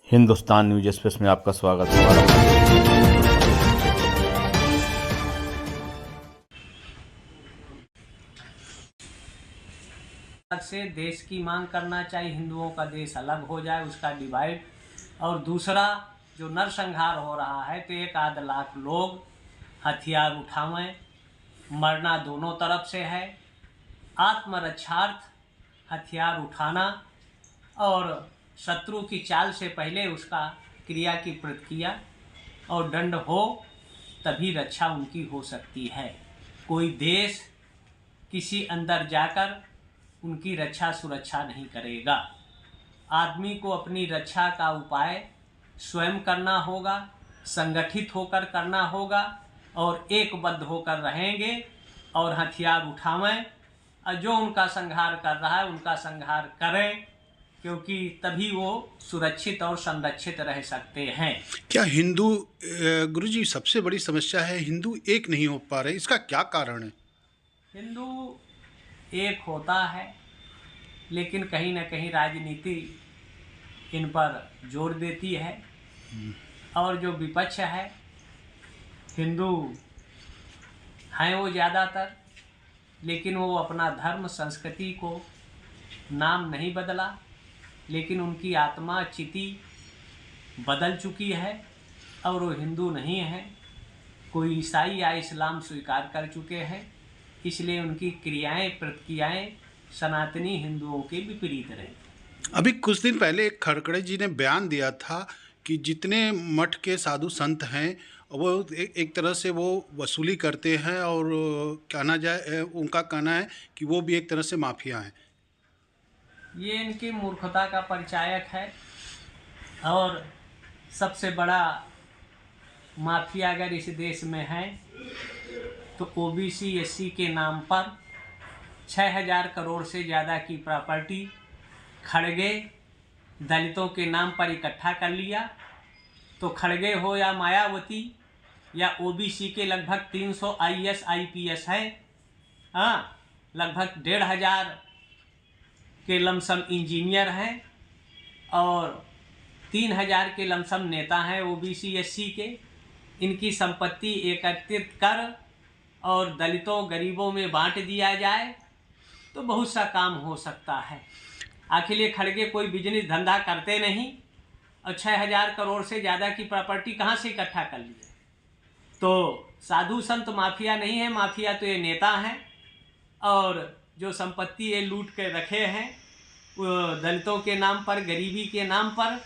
Hindustan news express में आपका स्वागत है। से देश की मांग करना चाहिए, हिंदुओं का देश अलग हो जाए, उसका डिवाइड। और दूसरा जो नरसंहार हो रहा है तो 1-8 लाख लोग हथियार उठावें, मरना दोनों तरफ से है। आत्मरक्षार्थ हथियार उठाना और शत्रु की चाल से पहले उसका क्रिया की प्रतिक्रिया और दंड हो, तभी रक्षा उनकी हो सकती है। कोई देश किसी अंदर जाकर उनकी रक्षा सुरक्षा नहीं करेगा। आदमी को अपनी रक्षा का उपाय स्वयं करना होगा, संगठित होकर करना होगा और एकबद्ध होकर रहेंगे और हथियार उठावें और जो उनका संहार कर रहा है उनका संहार करें, क्योंकि तभी वो सुरक्षित और संरक्षित रह सकते हैं। क्या हिंदू गुरुजी सबसे बड़ी समस्या है हिंदू एक नहीं हो पा रहे, इसका क्या कारण है? हिंदू एक होता है, लेकिन कहीं ना कहीं राजनीति इन पर जोर देती है और जो विपक्ष है हिंदू हैं वो ज़्यादातर, लेकिन वो अपना धर्म संस्कृति को नाम नहीं बदला, लेकिन उनकी आत्मा चिति बदल चुकी है और वो हिंदू नहीं है। कोई ईसाई या इस्लाम स्वीकार कर चुके हैं, इसलिए उनकी क्रियाएं प्रतिक्रियाएं सनातनी हिंदुओं के विपरीत रहे। अभी कुछ दिन पहले एक खड़गड़े जी ने बयान दिया था कि जितने मठ के साधु संत हैं वो एक तरह से वो वसूली करते हैं और कहना जाए उनका कहना है कि वो भी एक तरह से माफिया हैं। ये इनकी मूर्खता का परिचायक है और सबसे बड़ा माफिया अगर इस देश में है तो ओबीसी एससी के नाम पर 6000 करोड़ से ज़्यादा की प्रॉपर्टी खड़गे दलितों के नाम पर इकट्ठा कर लिया। तो खड़गे हो या मायावती या ओबीसी के लगभग 300 आईएएस आईपीएस है, हाँ, लगभग 1500 के लमसम इंजीनियर हैं और 3000 के लमसम नेता हैं ओबीसी एससी के। इनकी संपत्ति एकत्रित कर और दलितों गरीबों में बांट दिया जाए तो बहुत सा काम हो सकता है। आखिर ये खड़गे कोई बिजनेस धंधा करते नहीं और 6000 करोड़ से ज़्यादा की प्रॉपर्टी कहाँ से इकट्ठा कर ली है? तो साधु संत माफिया नहीं है, माफिया तो ये नेता हैं और जो संपत्ति ये लूट के रखे हैं वो दलितों के नाम पर, गरीबी के नाम पर।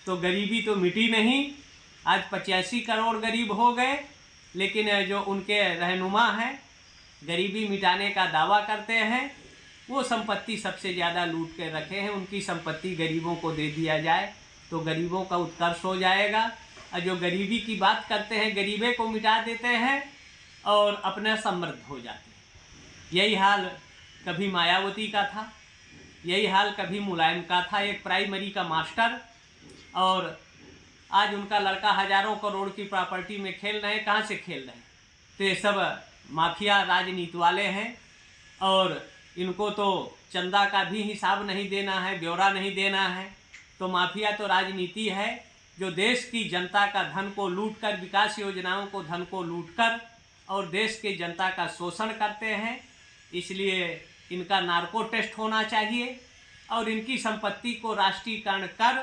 तो गरीबी तो मिटी नहीं, आज 85 करोड़ गरीब हो गए, लेकिन जो उनके रहनुमा हैं गरीबी मिटाने का दावा करते हैं, वो संपत्ति सबसे ज़्यादा लूट के रखे हैं। उनकी संपत्ति गरीबों को दे दिया जाए तो गरीबों का उत्कर्ष हो जाएगा। और जो गरीबी की बात करते हैं गरीबे को मिटा देते हैं और अपने समृद्ध हो जाते हैं। यही हाल कभी मायावती का था, यही हाल कभी मुलायम का था, एक प्राइमरी का मास्टर, और आज उनका लड़का हजारों करोड़ की प्रॉपर्टी में खेल रहे हैं। कहाँ से खेल रहे हैं? तो ये सब माफिया राजनीति वाले हैं और इनको तो चंदा का भी हिसाब नहीं देना है, ब्यौरा नहीं देना है। तो माफिया तो राजनीति है जो देश की जनता का धन को लूटकर, विकास योजनाओं को धन को लूटकर और देश की जनता का शोषण करते हैं। इसलिए इनका नार्को टेस्ट होना चाहिए और इनकी संपत्ति को राष्ट्रीयकरण कर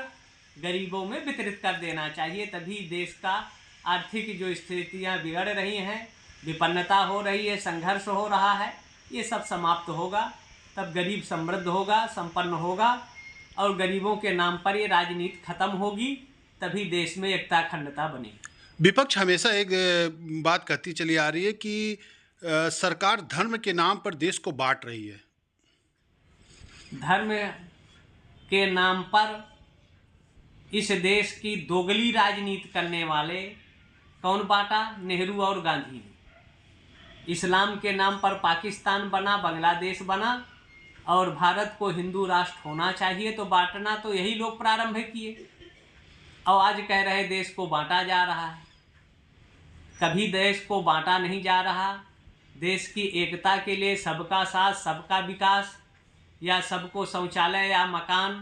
गरीबों में वितरित कर देना चाहिए, तभी देश का आर्थिक जो स्थितियां बिगड़ रही हैं, विपन्नता हो रही है, संघर्ष हो रहा है, ये सब समाप्त होगा। तब गरीब समृद्ध होगा, संपन्न होगा और गरीबों के नाम पर ये राजनीति खत्म होगी, तभी देश में एकता अखंडता बनेगी। विपक्ष हमेशा एक बात कहती चली आ रही है कि सरकार धर्म के नाम पर देश को बांट रही है। धर्म के नाम पर इस देश की दोगली राजनीति करने वाले कौन बांटा? नेहरू और गांधी ने। इस्लाम के नाम पर पाकिस्तान बना, बांग्लादेश बना और भारत को हिंदू राष्ट्र होना चाहिए, तो बांटना तो यही लोग प्रारंभ किए और आज कह रहे देश को बांटा जा रहा है। कभी देश को बांटा नहीं जा रहा। देश की एकता के लिए सबका साथ सबका विकास या सबको शौचालय या मकान,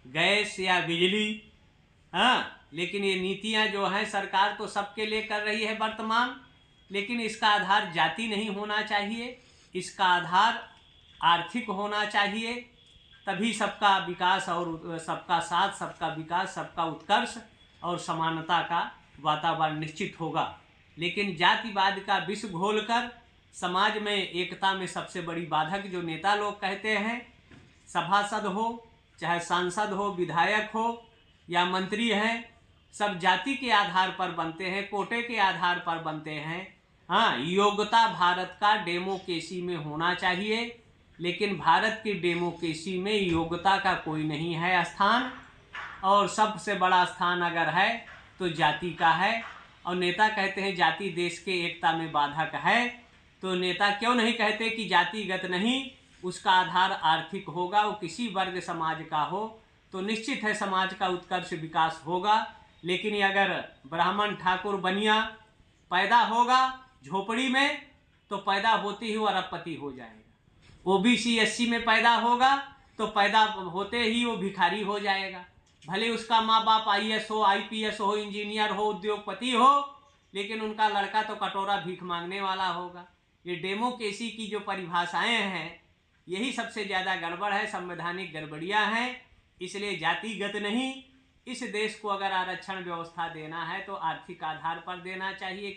गैस या बिजली हाँ, लेकिन ये नीतियाँ जो हैं सरकार तो सबके लिए कर रही है वर्तमान, लेकिन इसका आधार जाति नहीं होना चाहिए, इसका आधार आर्थिक होना चाहिए। तभी सबका विकास और सबका साथ, सबका विकास, सबका उत्कर्ष और समानता का वातावरण निश्चित होगा। लेकिन जातिवाद का विष घोलकर समाज में एकता में सबसे बड़ी बाधक जो नेता लोग कहते हैं, सभासद हो चाहे सांसद हो, विधायक हो या मंत्री हैं, सब जाति के आधार पर बनते हैं, कोटे के आधार पर बनते हैं। हाँ, योग्यता भारत का डेमोक्रेसी में होना चाहिए, लेकिन भारत की डेमोक्रेसी में योग्यता का कोई नहीं है स्थान, और सबसे बड़ा स्थान अगर है तो जाति का है। और नेता कहते हैं जाति देश के एकता में बाधक है, तो नेता क्यों नहीं कहते कि जातिगत नहीं, उसका आधार आर्थिक होगा, वो किसी वर्ग समाज का हो तो निश्चित है समाज का उत्कर्ष विकास होगा। लेकिन ये अगर ब्राह्मण ठाकुर बनिया पैदा होगा झोपड़ी में, तो पैदा होते ही वो अरबपति हो जाएगा। ओबीसी एससी में पैदा होगा तो पैदा होते ही वो भिखारी हो जाएगा। भले उसका माँ बाप IAS हो, IPS हो, इंजीनियर हो, उद्योगपति हो, लेकिन उनका लड़का तो कटोरा भीख मांगने वाला होगा। ये डेमोक्रेसी की जो परिभाषाएं हैं, यही सबसे ज़्यादा गड़बड़ है, संवैधानिक गड़बड़ियाँ हैं। इसलिए जातिगत नहीं, इस देश को अगर आरक्षण व्यवस्था देना है तो आर्थिक आधार पर देना चाहिए।